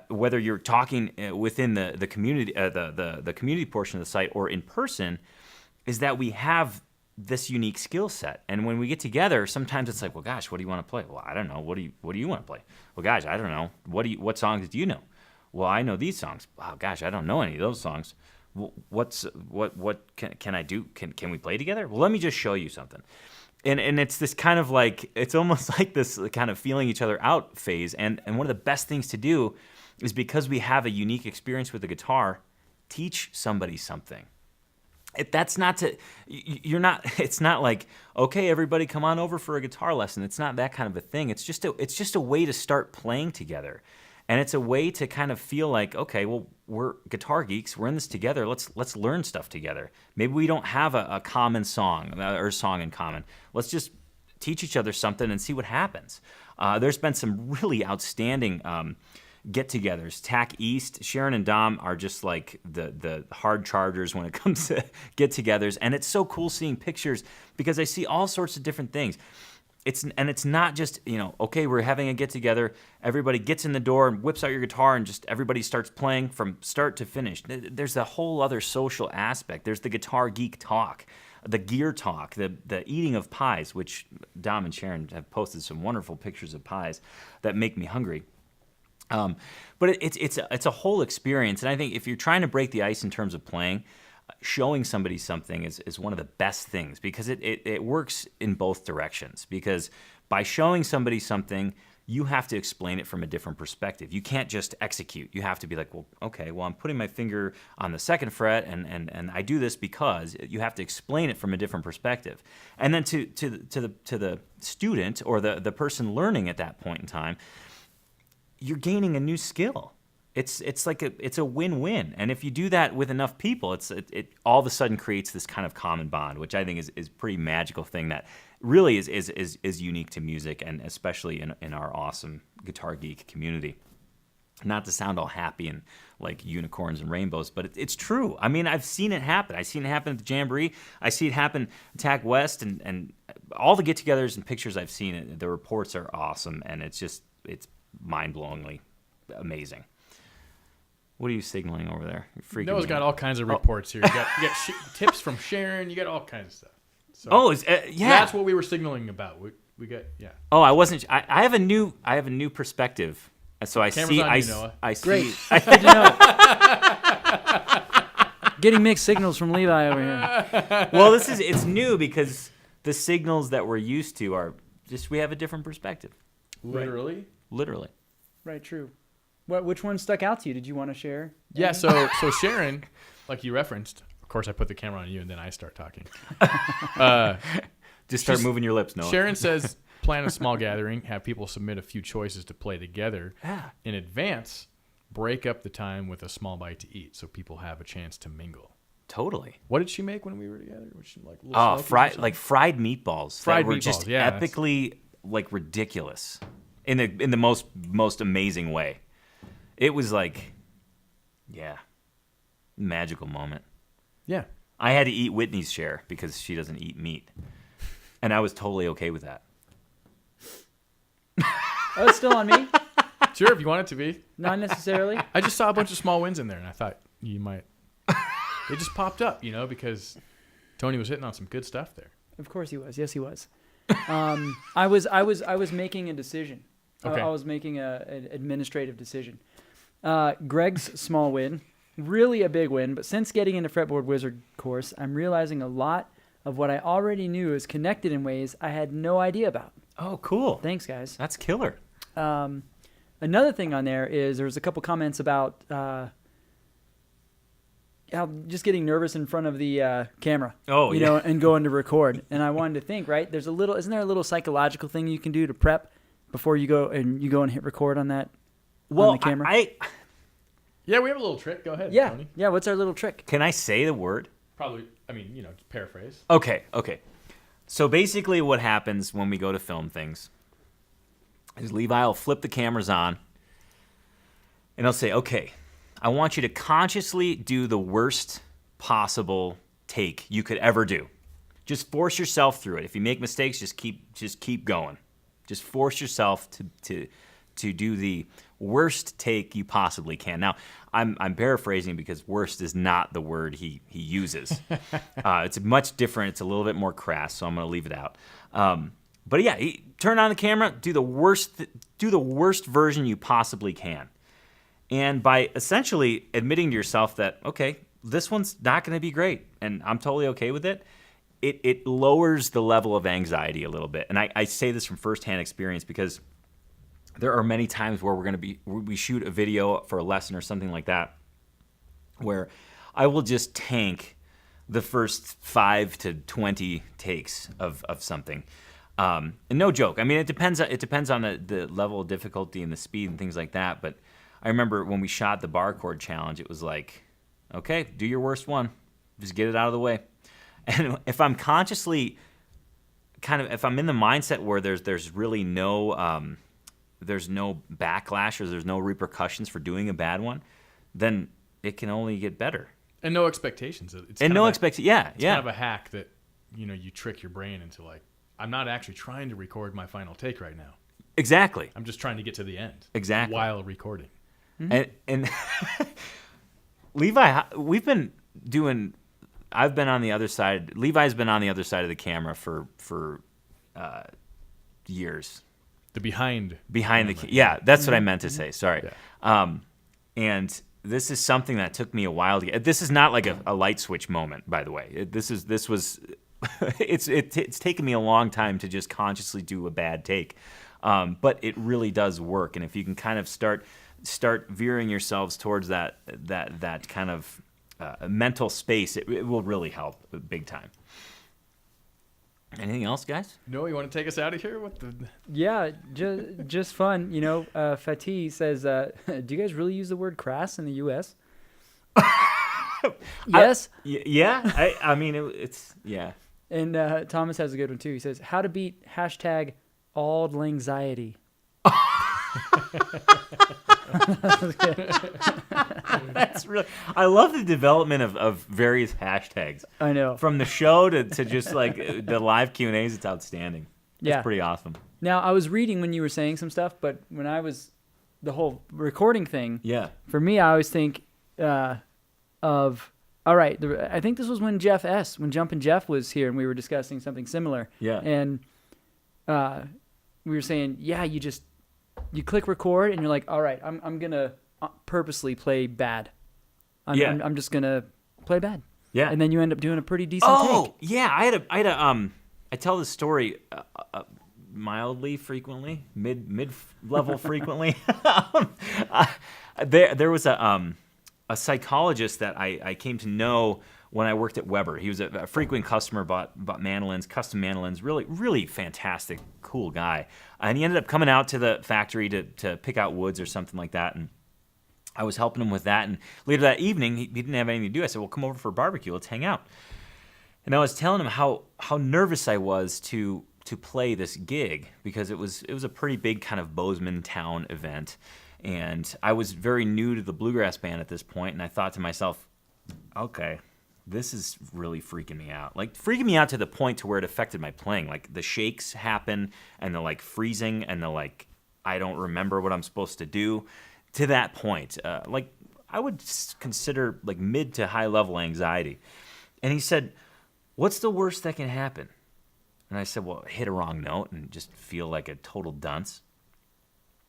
whether you're talking within the community, the community portion of the site or in person, is that we have this unique skill set. And when we get together, sometimes it's like, well, gosh, what do you want to play? Well, I don't know. What do you want to play? Well, gosh, I don't know. What songs do you know? Well, I know these songs. Oh, gosh, I don't know any of those songs. What can I do? Can we play together? Well, let me just show you something. And it's this kind of like, it's almost like this kind of feeling each other out phase. And one of the best things to do is, because we have a unique experience with the guitar, teach somebody something. It's not like, okay, everybody come on over for a guitar lesson. It's not that kind of a thing. It's just a way to start playing together. And it's a way to kind of feel like, okay, well, we're guitar geeks. We're in this together. Let's learn stuff together. Maybe we don't have a common song or a song in common. Let's just teach each other something and see what happens. There's been some really outstanding get-togethers. TAC East, Sharon and Dom are just like the hard chargers when it comes to get-togethers. And it's so cool seeing pictures, because I see all sorts of different things. It's not just, okay, we're having a get-together, everybody gets in the door and whips out your guitar and just everybody starts playing from start to finish. There's a whole other social aspect. There's the guitar geek talk, the gear talk, the eating of pies, which Dom and Sharon have posted some wonderful pictures of pies that make me hungry. But it's a whole experience, and I think if you're trying to break the ice in terms of playing, showing somebody something is one of the best things, because it works in both directions. Because by showing somebody something, you have to explain it from a different perspective. You can't just execute. You have to be like, well, okay, well, I'm putting my finger on the second fret, and I do this because. You have to explain it from a different perspective. And then to the student or the person learning at that point in time, you're gaining a new skill. It's like it's a win-win, and if you do that with enough people, it all of a sudden creates this kind of common bond, which I think is a pretty magical thing that really is unique to music, and especially in our awesome guitar geek community. Not to sound all happy and like unicorns and rainbows, but it's true. I mean, I've seen it happen. I've seen it happen at the Jamboree. I see it happen at TAC West, and all the get-togethers and pictures I've seen. The reports are awesome, and it's mind-blowingly amazing. What are you signaling over there? You're freaking Noah's me got out. all kinds of reports here. You got tips from Sharon. You got all kinds of stuff. So Yeah. That's what we were signaling about. We got, yeah. Oh, I wasn't. I have a new perspective. So I Camera's see. on you, Noah. Great. Good to know. Getting mixed signals from Levi over here. Well, it's new because the signals that we're used to are just, we have a different perspective. Literally. Right, true. Which one stuck out to you? Did you want to share? Yeah, so Sharon, like you referenced, of course I put the camera on you and then I start talking. Just start moving your lips, Noah. Sharon says, plan a small gathering, have people submit a few choices to play together. Yeah. In advance, break up the time with a small bite to eat so people have a chance to mingle. Totally. What did she make when we were together? Was she like little fried meatballs. Fried that were meatballs, just yeah, epically like ridiculous in the most amazing way. It was like, yeah, magical moment. Yeah. I had to eat Whitney's share because she doesn't eat meat. And I was totally okay with that. Oh, it's still on me? Sure, if you want it to be. Not necessarily. I just saw a bunch of small wins in there and I thought you might. They just popped up, because Tony was hitting on some good stuff there. Of course he was. Yes, he was. I was making a decision. Okay. I was making an administrative decision. Greg's small win, really a big win, but since getting into Fretboard Wizard course, I'm realizing a lot of what I already knew is connected in ways I had no idea about. Oh, cool. Thanks, guys. That's killer. Another thing on there is there was a couple comments about how just getting nervous in front of the camera. Oh, you yeah. know, and going to record. And I wanted to think, right? Isn't there a little psychological thing you can do to prep before you go and hit record on that on the camera? Yeah, we have a little trick. Go ahead, yeah. Tony. Yeah, what's our little trick? Can I say the word? Probably, I mean, just paraphrase. Okay. So basically what happens when we go to film things is Levi will flip the cameras on and he'll say, okay, I want you to consciously do the worst possible take you could ever do. Just force yourself through it. If you make mistakes, just keep going. Just force yourself to do the worst take you possibly can. Now, I'm paraphrasing because worst is not the word he uses. It's much different. It's a little bit more crass, so I'm going to leave it out. But yeah, turn on the camera, do the worst version you possibly can. And by essentially admitting to yourself that, okay, this one's not going to be great, and I'm totally okay with it, it lowers the level of anxiety a little bit. And I say this from firsthand experience because there are many times where we shoot a video for a lesson or something like that, where I will just tank the first 5 to 20 takes of something. And no joke. I mean, it depends on the level of difficulty and the speed and things like that. But I remember when we shot the Barcord challenge, it was like, okay, do your worst one. Just get it out of the way. And if I'm consciously if I'm in the mindset where there's really no there's no backlash or there's no repercussions for doing a bad one, then it can only get better. And no expectations. Yeah. It's kind of a hack that, you trick your brain into like, I'm not actually trying to record my final take right now. Exactly. I'm just trying to get to the end. Exactly. While recording. Mm-hmm. And Levi, I've been on the other side. Levi's been on the other side of the camera for years. The behind the yeah, that's what I meant to say. Sorry. Yeah. And this is something that took me a while to get. This is not like a light switch moment, by the way. It's taken me a long time to just consciously do a bad take, but it really does work. And if you can kind of start veering yourselves towards that kind of mental space, it will really help big time. Anything else, guys? No, you want to take us out of here? Yeah, just fun. Fatih says, do you guys really use the word crass in the U.S.? Yes. Yeah. I mean, it's yeah. And Thomas has a good one too. He says, how to beat #auld langxiety. That's really. I love the development of various hashtags. I know. From the show to just like the live Q&As, it's outstanding. Yeah, it's pretty awesome. Now I was reading when you were saying some stuff, but when I was the whole recording thing. Yeah. For me, I always think of. All right, I think this was when Jumpin' Jeff was here, and we were discussing something similar. Yeah. And we were saying, yeah, you click record and you're like, all right, I'm gonna purposely play bad. I'm just gonna play bad. Yeah. And then you end up doing a pretty decent take. Oh, yeah. I tell this story mildly frequently, mid level frequently. There was a psychologist that I came to know when I worked at Weber. He was a frequent customer, bought mandolins, custom mandolins, really, really fantastic, cool guy. And he ended up coming out to the factory to pick out woods or something like that. And I was helping him with that. And later that evening, he didn't have anything to do. I said, well, come over for a barbecue. Let's hang out. And I was telling him how nervous I was to play this gig because it was a pretty big kind of Bozeman town event. And I was very new to the bluegrass band at this point. And I thought to myself, okay, this is really freaking me out. Like freaking me out to the point to where it affected my playing. Like the shakes happen and the like freezing and the like I don't remember what I'm supposed to do. To that point, like I would consider like mid to high level anxiety. And he said, "What's the worst that can happen?" And I said, "Well, hit a wrong note and just feel like a total dunce."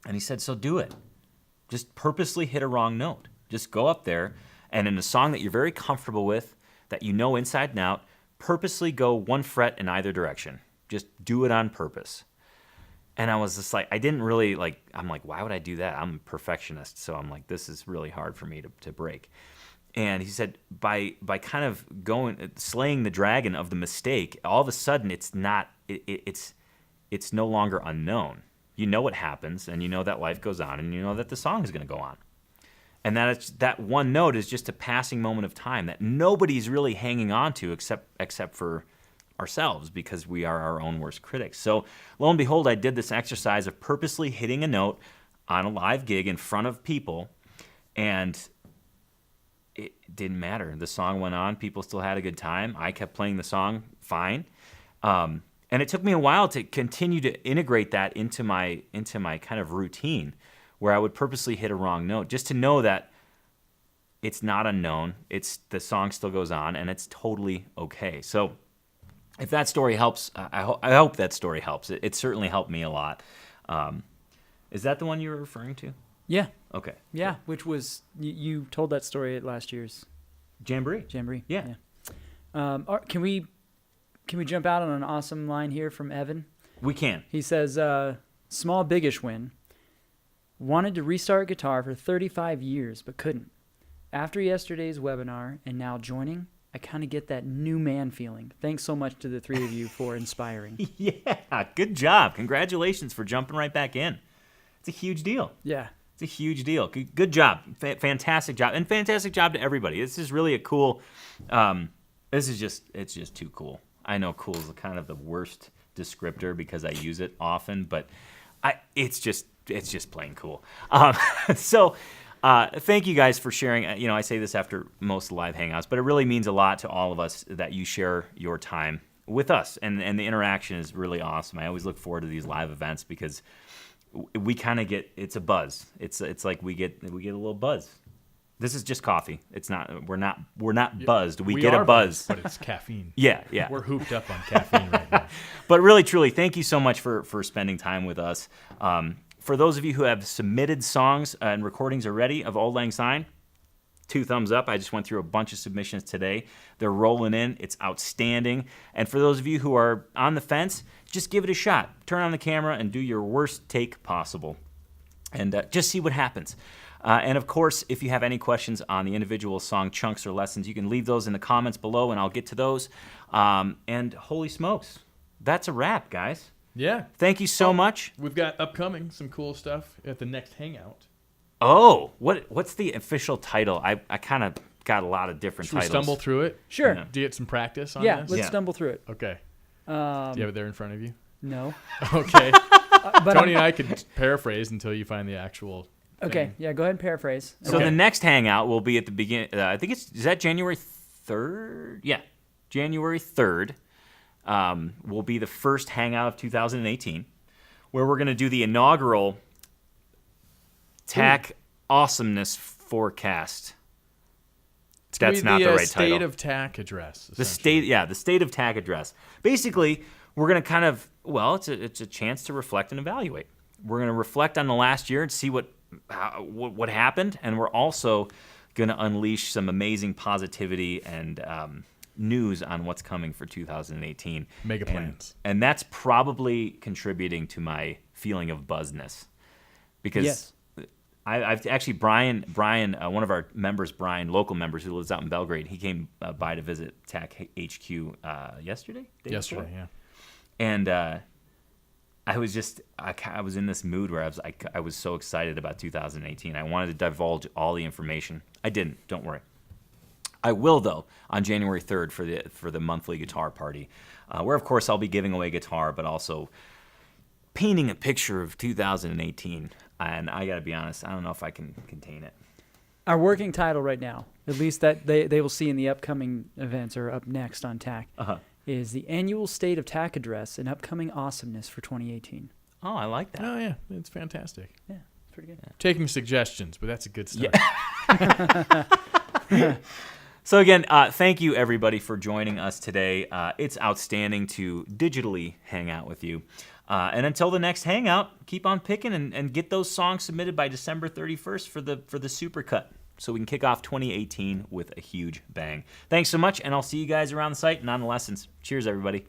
And he said, "So do it. Just purposely hit a wrong note. Just go up there and in a song that you're very comfortable with, that you know inside and out, purposely go one fret in either direction. Just do it on purpose." And I was just like, I didn't really like, I'm like, why would I do that? I'm a perfectionist. So I'm like, this is really hard for me to break. And he said, by kind of slaying the dragon of the mistake, all of a sudden it's no longer unknown. You know what happens, and you know that life goes on, and you know that the song is going to go on. And that one note is just a passing moment of time that nobody's really hanging on to except for ourselves, because we are our own worst critics. So lo and behold, I did this exercise of purposely hitting a note on a live gig in front of people, and it didn't matter. The song went on. People still had a good time. I kept playing the song fine. And it took me a while to continue to integrate that into my kind of routine, where I would purposely hit a wrong note just to know that it's not unknown. The song still goes on, and it's totally okay. So if that story helps, I hope that story helps. It certainly helped me a lot. Is that the one you were referring to? Yeah. Okay. Yeah, which was, you told that story at last year's Jamboree. Yeah. Can we jump out on an awesome line here from Evan? We can. He says, small biggish win. Wanted to restart guitar for 35 years, but couldn't. After yesterday's webinar and now joining, I kind of get that new man feeling. Thanks so much to the three of you for inspiring. Yeah, good job. Congratulations for jumping right back in. It's a huge deal. Yeah. It's a huge deal. Good job. Fantastic job. And fantastic job to everybody. This is really a cool, it's just too cool. I know cool is kind of the worst descriptor because I use it often, but it's just plain cool. So thank you guys for sharing. I say this after most live hangouts, but it really means a lot to all of us that you share your time with us, and the interaction is really awesome. I always look forward to these live events because we kind of it's a buzz. It's like we get a little buzz. This is just coffee. It's not. We're not buzzed. We get a buzz, but it's caffeine. Yeah. We're hooped up on caffeine right now. But really, truly, thank you so much for spending time with us. For those of you who have submitted songs and recordings already of Auld Lang Syne, 2 thumbs up. I just went through a bunch of submissions today. They're rolling in. It's outstanding. And for those of you who are on the fence, just give it a shot. Turn on the camera and do your worst take possible. And just see what happens. And of course, if you have any questions on the individual song chunks or lessons, you can leave those in the comments below and I'll get to those. And holy smokes, that's a wrap, guys. Yeah. Thank you so much. We've got upcoming some cool stuff at the next hangout. Oh, what's the official title? I kind of got a lot of different Should we titles. stumble through it? Sure. Do you get some practice on Yeah, this? let's stumble through it. Okay. Do you have it there in front of you? No. Okay. But Tony and I could paraphrase until you find the actual thing. Okay, yeah, go ahead and paraphrase. So Okay. the next hangout will be at the beginning. I think is that January 3rd? Yeah, January 3rd will be the first hangout of 2018, where we're going to do the inaugural TAC Awesomeness Forecast. It's gonna That's be not the right State title. of TAC address. The state of TAC address. Basically, we're going to kind of, it's a chance to reflect and evaluate. We're going to reflect on the last year and see what happened, and we're also going to unleash some amazing positivity and news on what's coming for 2018. Mega plans. And that's probably contributing to my feeling of buzzness. Because Yes. I've actually, Brian, one of our members, local members who lives out in Belgrade, he came by to visit TAC HQ yesterday? Yesterday, yeah. And I was in this mood where I was so excited about 2018. I wanted to divulge all the information. I didn't. Don't worry. I will, though, on January 3rd for the monthly guitar party, where, of course, I'll be giving away guitar, but also painting a picture of 2018. And I got to be honest, I don't know if I can contain it. Our working title right now, at least that they will see in the upcoming events or up next on TAC, is the Annual State of TAC Address and Upcoming Awesomeness for 2018. Oh, I like that. Oh, yeah. It's fantastic. Yeah, it's pretty good. Taking suggestions, but that's a good start. Yeah. So again, thank you everybody for joining us today. It's outstanding to digitally hang out with you. And until the next hangout, keep on picking and get those songs submitted by December 31st for the supercut, so we can kick off 2018 with a huge bang. Thanks so much, and I'll see you guys around the site and on the lessons. Cheers, everybody.